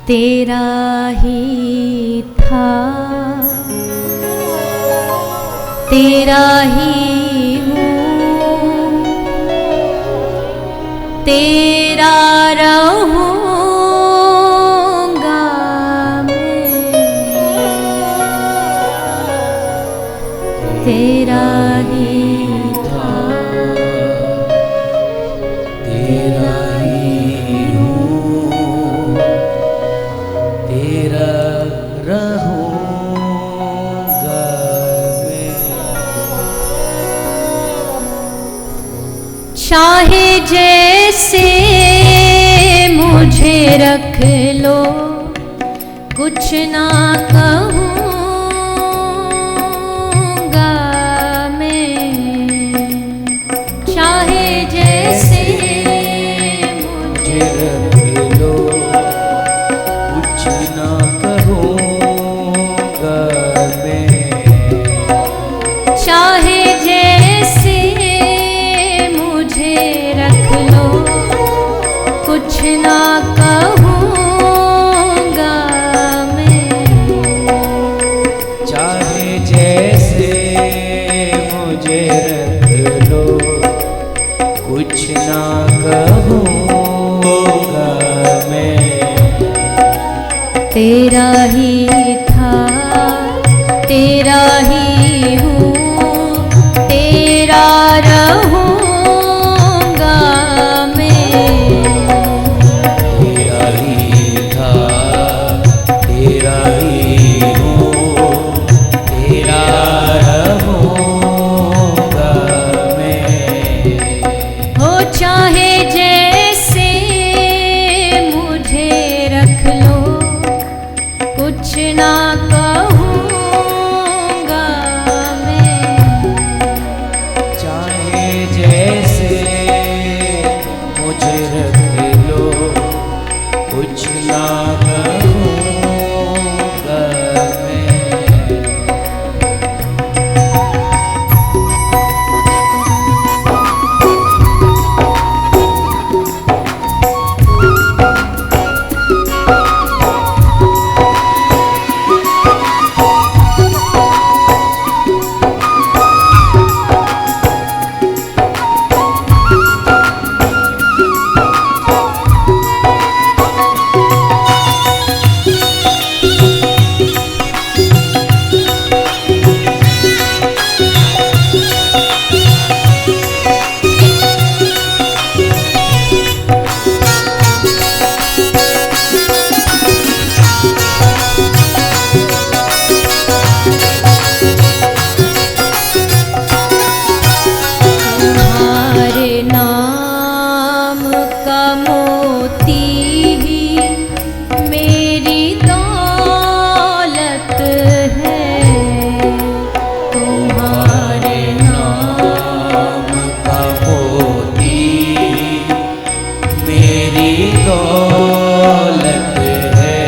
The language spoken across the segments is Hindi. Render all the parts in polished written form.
तेरा ही था, तेरा ही हूँ, तेरा रहूँगा मैं, तेरा ही था, तेरा ही हूँ, तेरा रहूँगा मैं। चाहे जैसे मुझे रख लो, कुछ ना कहूँगा मैं। चाहे जैसे मुझे रख लो, कुछ ना कहूँगा मैं। चाहे जैसे मुझे रख लो, कुछ ना कहूँगा मैं। चाहे जैसे मुझे रख लो, कुछ ना कहूँगा मैं। तेरा ही था, तेरा ही हूँ, तेरा रहूँगा मैं। तेरा ही था, तेरा ही हूँ, तेरा रहूँगा मैं। हो चाहे जैसे मुझे रख लो, कुछ ना कहूँगा मैं। चाहे जैसे मुझे रख लो, कुछ ना कहूँगा मैं। तुम्हारे नाम का मोती ही मेरी दौलत है। तुम्हारे नाम का मोती मेरी दौलत है।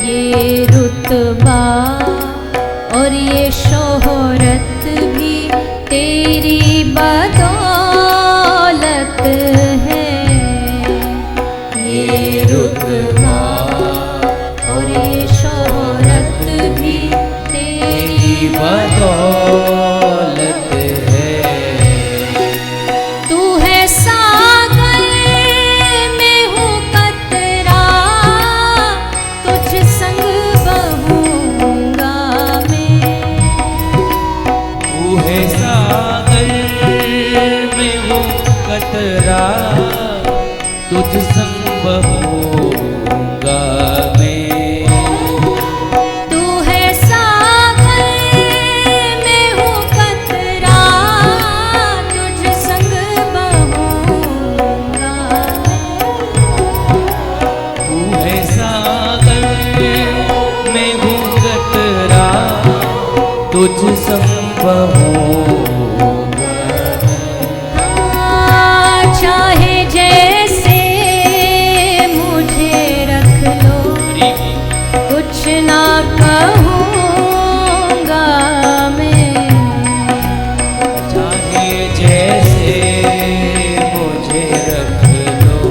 ये रुतबा और ये शोहरत भी तेरी बदौलत है। ये रुतबा और ये शोहरत भी तेरी बदौलत है। तू है सागर में हूँ कतरा, तुझ संग बहूँगा मैं। तू है सागर में हूँ कतरा, तुझ संग बहूँगा मैं। तू है सागर में हूँ कतरा, तुझ संग बहूँगा मैं। तू है सागर में हूँ कतरा, तुझ संग बहूँगा मैं। चाहे जैसे मुझे रख लो, कुछ ना कहूँगा मैं। चाहे जैसे मुझे रख लो,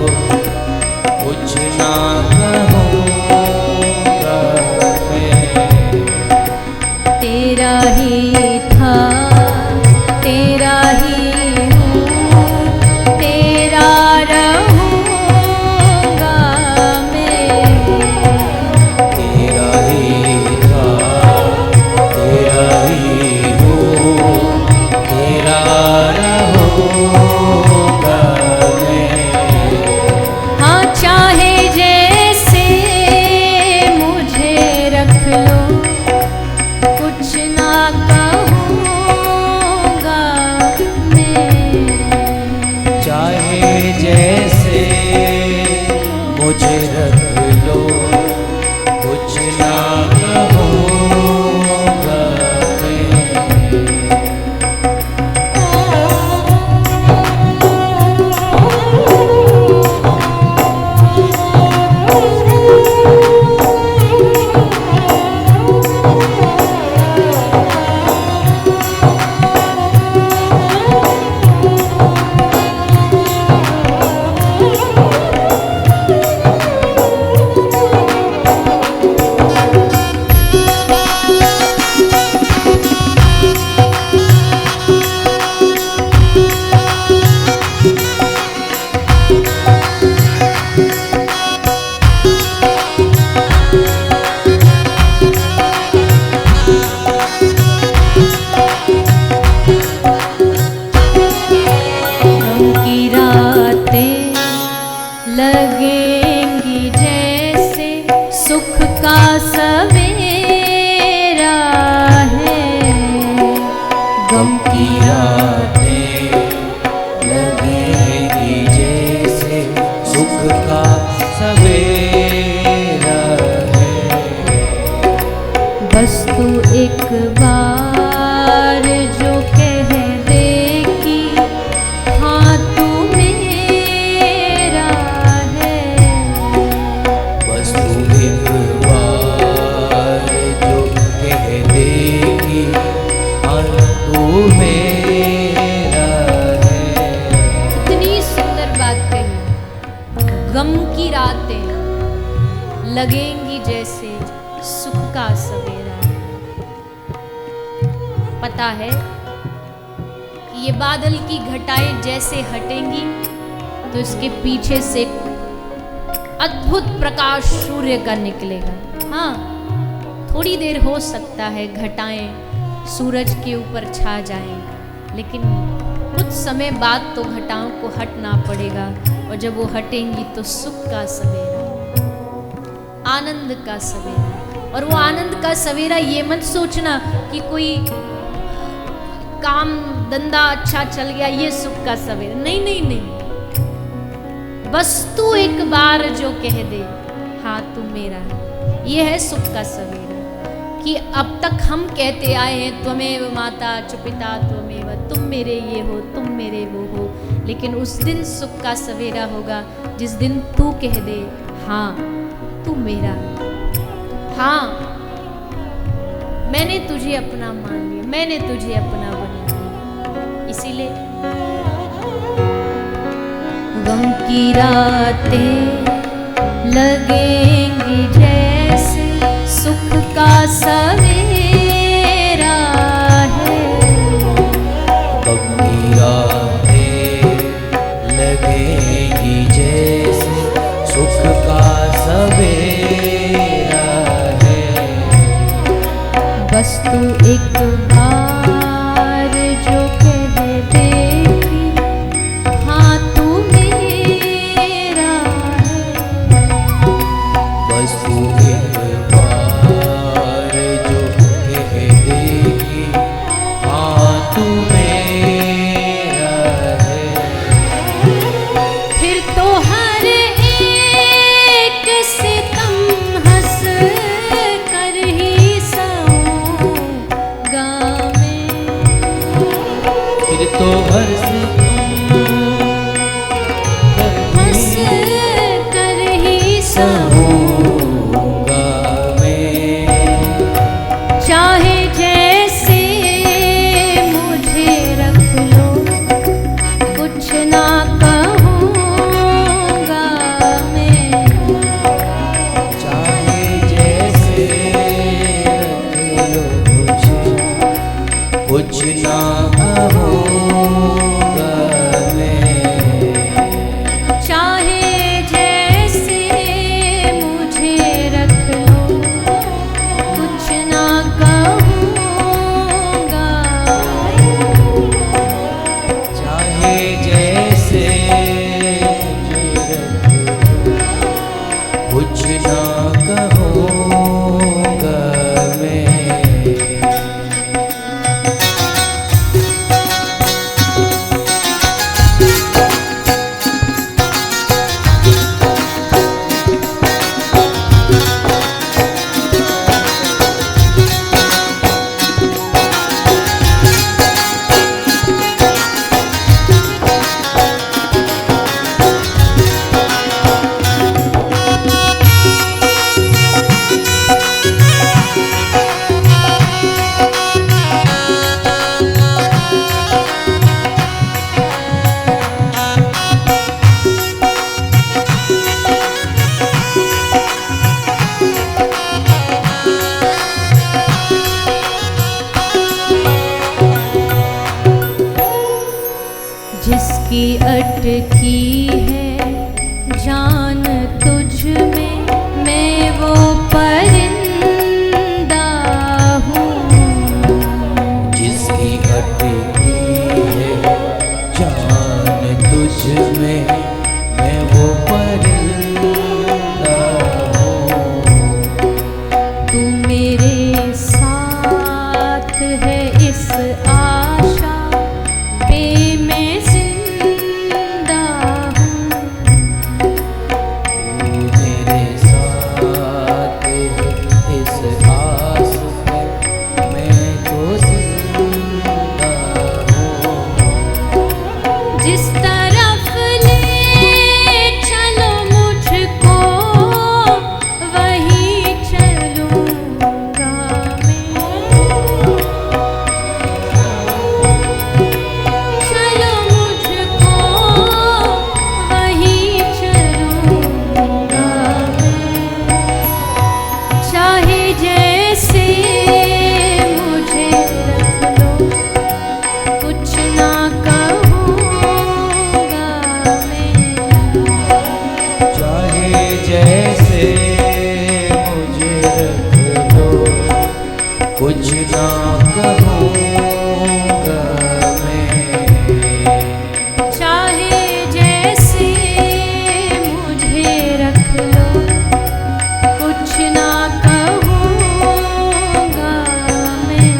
कुछ ना मुझे रख लो, कुछ ना कहूँगा मैं। लगेंगी जैसे सुख का सवेरा है, गम की रातें लगेंगी जैसे सुख का सवेरा है। बस तू एक बार जो कह दे कि हाँ तू मेरा है, बस तू एक बार जो कह दे कि हाँ तू मेरा है। इतनी सुंदर बात कही। गम की रातें लगेंगी जैसे सुख का सवेरा है। पता है कि ये बादल की घटाएं जैसे हटेंगी तो इसके पीछे से अद्भुत प्रकाश सूर्य का निकलेगा। हाँ, थोड़ी देर हो सकता है घटाएं सूरज के ऊपर छा जाएं, लेकिन कुछ समय बाद तो घटाओं को हटना पड़ेगा, और जब वो हटेंगी तो सुख का सवेरा, आनंद का सवेरा। और वो आनंद का सवेरा ये मत सोचना कि कोई काम धंधा अच्छा चल गया ये सुख का सवेरा, नहीं नहीं नहीं। बस तू एक बार जो कह दे हाँ तू मेरा है, ये है सुख का सवेरा। कि अब तक हम कहते आए हैं त्वमेव माता च पिता त्वमेव, तुम मेरे ये हो तुम मेरे वो हो, लेकिन उस दिन सुख का सवेरा होगा जिस दिन तू कह दे हाँ तू मेरा है, हाँ मैंने तुझे अपना मान लिया, मैंने तुझे अपना बना लिया। इसीलिए गम की रातें लगेंगी जैसे सुख का सवेरा है, गम की रातें लगेंगी जैसे सुख का सवेरा है। बस तू एक बार जो कह दे कि हाँ तू मेरा है, बस तू एक बार जो कह दे कि हाँ तू मेरा है। फिर तो हर एक सितम हंस कर ही सहूँगा मैं, फिर तो हर से हंस कर ही सहूँगा मैं। चाहे जैसे मुझे रख लो, कुछ ना कहूँगा मैं। चाहे जैसे रख लो मुझे, कुछ ना कहूँगा मैं। चाहे जैसे मुझे रख लो, कुछ ना कहूँगा मैं। चाहे जैसे मुझे रख लो, कुछ ना कहूँगा मैं।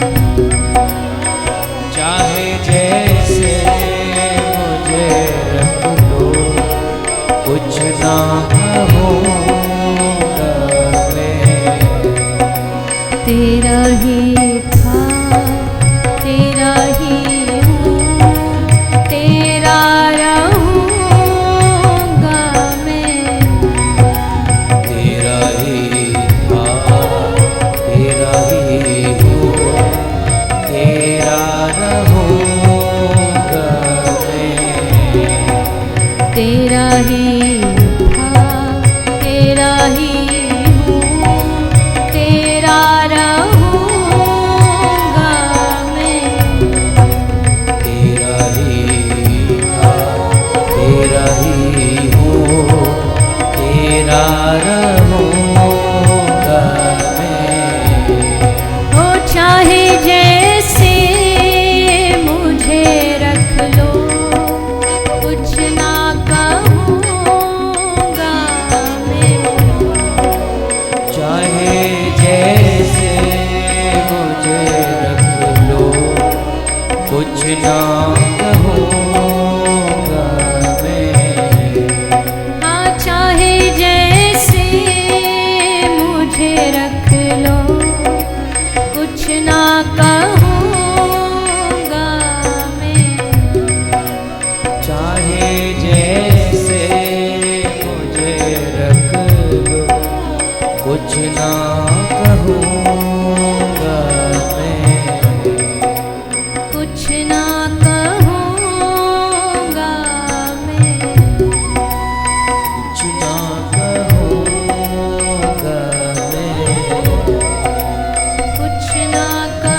चाहे जैसे मुझे रख लो, कुछ ना कहूँगा मैं। तेरा ही था, तेरा ही हूँ, तेरा रहूँगा मैं। तेरा ही था, तेरा ही हूँ, तेरा रहूँगा मैं। तेरा ही था, तेरा ही हूँ, तेरा रहूँगा मैं। तेरा ही था, तेरा ही हूँ, तेरा रहूँगा मैं। हो चाहे जैसे मुझे रख लो, कुछ ना कहूँगा मैं। चाहे जैसे मुझे रख लो, कुछ ना कहूँगा मैं। हाँ चाहे जैसे मुझे रख लो, कुछ ना कहूँगा मैं। चाहे जैसे मुझे रख लो, कुछ ना कहूँगा मैं। कुछ ना कहूँगा मैं। कुछ ना कहूँगा मैं। कुछ ना कहूँगा